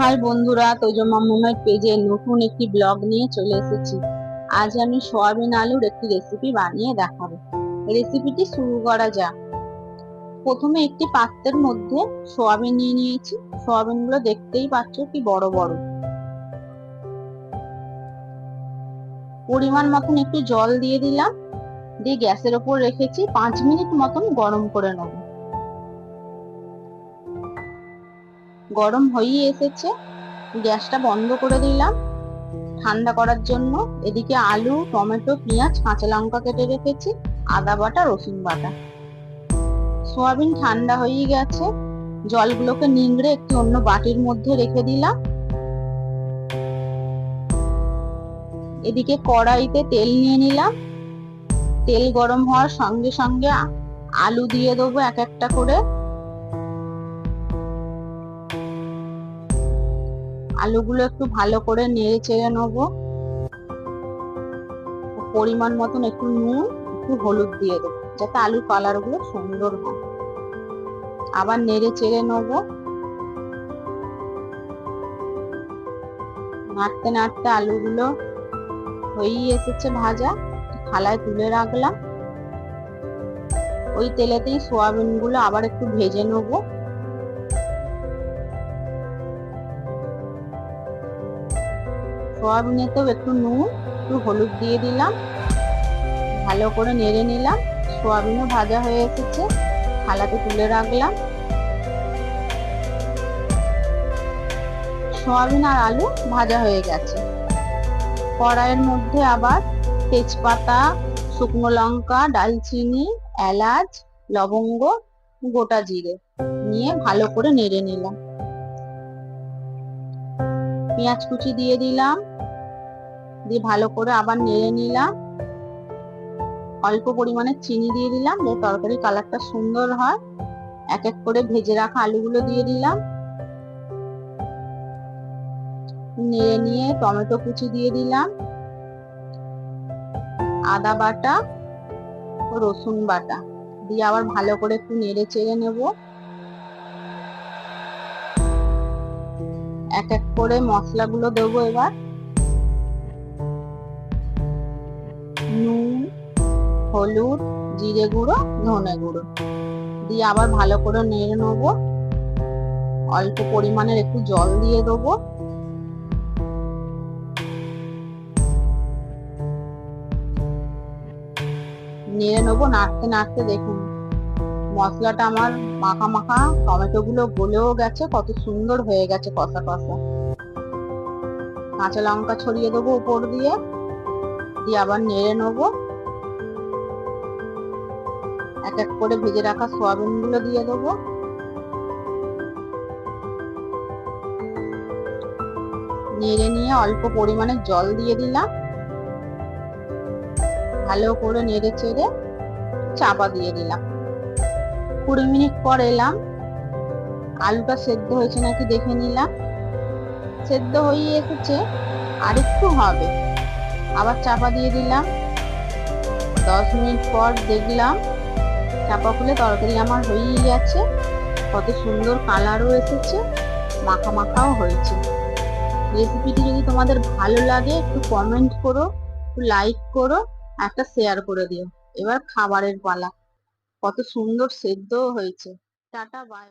High বন্ধুরা, তোজো মাম্মামের পেজে নতুন একটি ব্লগ নিয়ে চলে এসেছি। আজ আমি সয়াবিন আলুর একটি রেসিপি বানিয়ে দেখাবো। রেসিপিটি শুরু করা যাক। প্রথমে একটি পাত্রের মধ্যে সয়াবিন নিয়ে নিয়েছি। সয়াবিন গুলো দেখতেই পাচ্ছ কি বড় বড়। পরিমাণ মতন একটু জল দিয়ে দিলাম, দিয়ে গ্যাসের ওপর রেখেছি 5 মিনিট মতন গরম করে নেব। গরম হয়ে এসেছে, গ্যাসটা বন্ধ করে দিলাম ঠান্ডা করার জন্য। এদিকে আলু, টমেটো, পেঁয়াজ, কাঁচা লঙ্কা কেটে রেখেছি, আদা বাটা, রসুন বাটা। সোয়াবিন ঠান্ডা হয়ে গেছে, জলগুলোকে নিংড়ে একটি অন্য বাটির মধ্যে রেখে দিলাম। এদিকে কড়াইতে তেল নিয়ে নিলাম। তেল গরম হওয়ার সঙ্গে সঙ্গে আলু দিয়ে দেবো এক একটা করে। আলুগুলো একটু ভালো করে নেড়ে চেড়ে নেবো। পরিমাণ মতন একটু নুন, একটু হলুদ দিয়ে দেবো যাতে আলুর কালার গুলো সুন্দর হয়। আবার নেড়ে চেড়ে নেবো। নাড়তে নাড়তে আলুগুলো হয়েই এসেছে ভাজা, থালায় তুলে রাখলাম। ওই তেলেতেই সোয়াবিন গুলো আবার একটু ভেজে নেবো। সোয়াবিনেতেও একটু নুন, একটু হলুদ দিয়ে দিলাম, ভালো করে নেড়ে নিলাম। সোয়াবিনও ভাজা হয়ে এসেছে, থালাতে তুলে রাখলাম। সোয়াবিন আর আলু ভাজা হয়ে গেছে। কড়াইয়ের মধ্যে আবার তেজপাতা, শুকনো লঙ্কা, দারচিনি, এলাচ, লবঙ্গ, গোটা জিরে নিয়ে ভালো করে নেড়ে নিলাম। পেঁয়াজ কুচি দিয়ে দিলাম, দিয়ে ভালো করে আবার নেড়ে নিলাম। অল্প পরিমাণে চিনি দিয়ে দিলাম যে তরকারি কালারটা সুন্দর হয়। এক এক করে ভেজে রাখা আলুগুলো দিয়ে দিলাম। নেড়ে নিয়ে টমেটো কুচি দিয়ে দিলাম, আদা বাটা, রসুন বাটা দিয়ে আবার ভালো করে একটু নেড়ে চেড়ে নেব। এক এক করে মশলাগুলো দেবো এবার। নুন, হলুদ, জিরে গুঁড়ো, ধনে গুঁড়ো দিয়ে আবার ভালো করে নেড়ে নেব। অল্প পরিমাণের একটু জল দিয়ে দেবো। নেড়ে নেবো নাড়তে নাড়তে। দেখুন মশলাটা আমার মাখা মাখা, টমেটো গুলো গলেও গেছে, কত সুন্দর হয়ে গেছে কষা কষা। কাঁচা লঙ্কা ছড়িয়ে দেবো উপর দিয়ে, দিয়ে আবার নেড়ে নেবো। এক এক করে ভেজে রাখা সোয়াবিন গুলো দিয়ে দেবো। নেড়ে নিয়ে অল্প পরিমাণে জল দিয়ে দিলাম। ভালো করে নেড়ে চেড়ে চাপা দিয়ে দিলাম। 20 মিনিট পর এলাম, আলুটা সেদ্ধ হয়েছে নাকি দেখে নিলাম। সেদ্ধ হয়ে এসেছে, আর একটু হবে। আবার চাপা দিয়ে দিলাম। 10 মিনিট পর দেখলাম চাপা খুলে তরকারি আমার হয়েই গেছে। কত সুন্দর কালারও এসেছে, মাখা মাখাও হয়েছে। রেসিপিটি যদি তোমাদের ভালো লাগে একটু কমেন্ট করো, একটু লাইক করো, একটা শেয়ার করে দিও। এবার খাবারের পালা। কত সুন্দর সেদ্ধ হয়েছে। Tata, by.